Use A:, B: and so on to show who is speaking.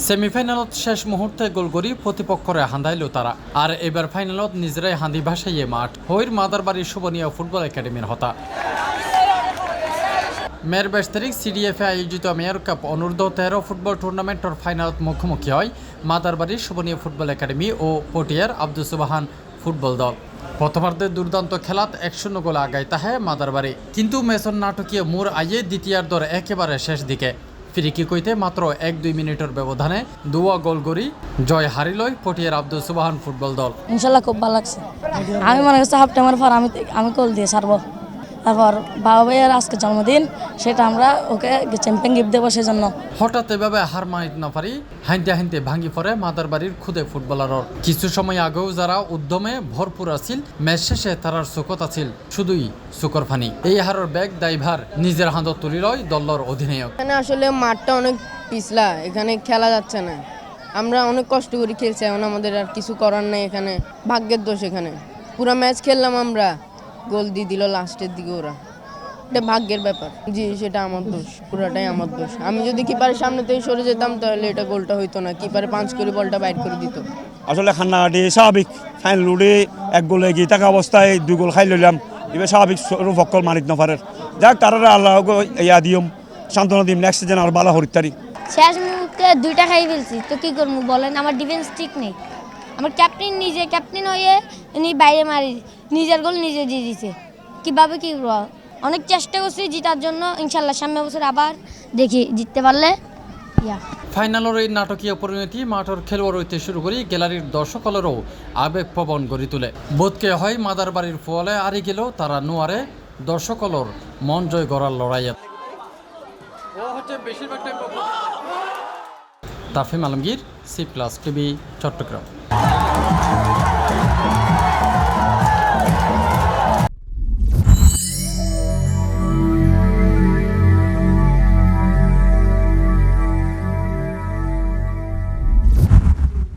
A: সেমিফাইনালত শেষ মুহূর্তে গোল করি প্রতিপক্ষরে হান্দাইল তারা আর এবার ফাইনালত নিজেরাই হান্দি ভাসাইয়ে মাঠ হইর মাদারবাড়ির শোভনীয় ফুটবল একাডেমির হতা মেয়ের 22 তারিখ সিডিএফে আয়োজিত মেয়র কাপ অনূর্ধ্ব 13 ফুটবল টুর্নামেন্টর ফাইনালত মুখোমুখি হয় মাদারবাড়ির শোভনীয় ফুটবল একাডেমি ও পটিয়ার আব্দুল সুবাহান ফুটবল দল। প্রথমার্ধে দুর্দান্ত খেলাত 1-0 গোলে আগায় তাহে মাদারবাড়ি, কিন্তু মেসন নাটকীয় মোড় আইয়ে দ্বিতীয়ার্ধর একেবারে শেষ দিকে ফ্রিকি কইতে মাত্র 1-2 মিনিটের ব্যবধানে দুয়া গোল করি জয় হারিলয় পটিয়ার আব্দুল সুবাহান ফুটবল দল।
B: ইনশাল্লাহ খুব ভালো লাগছে। আমি মনে করছি হাফ টাইমের পর আমি গোল দিয়ে ছাড়বো। তারপর বাবা ভাইয়ের আজকে জন্মদিন, সেটা আমরা ওকে চ্যাম্পিয়ন গিফট দেবো সেজন্য।
A: হঠাৎ এভাবে হার মানিত না পারি হাইতে হাইতে ভাঙি পড়ে মাদারবাড়ির খুদে ফুটবলারর। কিছু সময় আগেও যারা উদ্যমে ভরপুর আছিল ম্যাচ শেষে তারার চোখত আছিল শুধুই চোখর ফানি। এই হারের ব্যাগ দায়ভার নিজের হাতত তুলি লয় দলের অধিনায়ক।
C: এখানে আসলে মাঠটা অনেক পিছলা, এখানে খেলা যাচ্ছে না। আমরা অনেক কষ্ট করে খেলছি, এখন আমাদের আর কিছু করার নেই। এখানে ভাগ্যের দোষ। এখানে পুরো ম্যাচ খেললাম আমরা, গোল দিয়ে দিল লাস্টের দিকে ওরা। এটা ভাগ্যের ব্যাপার। জি, সেটা আমার দোষ, পুরোটাই আমার দোষ। আমি যদি কিপারের সামনে থেকে সরে যেতাম তাহলে এটা গোলটা হইতো না। কিপারে পাঁচ করে বলটা বাইট করে দিত।
D: আসলে খান্নাঘাটি স্বাভাবিক ফাইনাল উঠে 1 গোলে এগিয়ে থাকা অবস্থায় 2 গোল খাই লইলাম। এবার স্বাভাবিক রূপকল মানিত না পারে। যাক তারা আল্লাহ ইয়া দিম সান্ত্বনা দিম, নেক্সট সিজন আর ভালো হরিতারি।
E: শেষ মুহূর্তে 2টা খাই ফেলছি, তো কি করবো বলেন? আমার ডিফেন্স ঠিক নেই। আমার ক্যাপ্টেন হয়ে উনি বাইরে মারি নিজের গোল নিজে দিয়ে দিছে। কীভাবে কী করবো? অনেক চেষ্টা করছি জিতার জন্য। ইনশাল্লাহ সামনের বছর আবার দেখি জিততে পারলে।
A: ফাইনালের এই নাটকীয় পরিণতি মাঠের খেলোয়াড় হইতে শুরু করি গ্যালারির দর্শকলেরও আবেগপ্রবণ গড়ি তুলে। বোধকে হয় মাদারবাড়ির ফলে আরি গেলেও তারা নোয়ারে দর্শকলর মন জয় গড়ার লড়াইয়ে। Tafim Alamgir, C+ TV, Chittagong.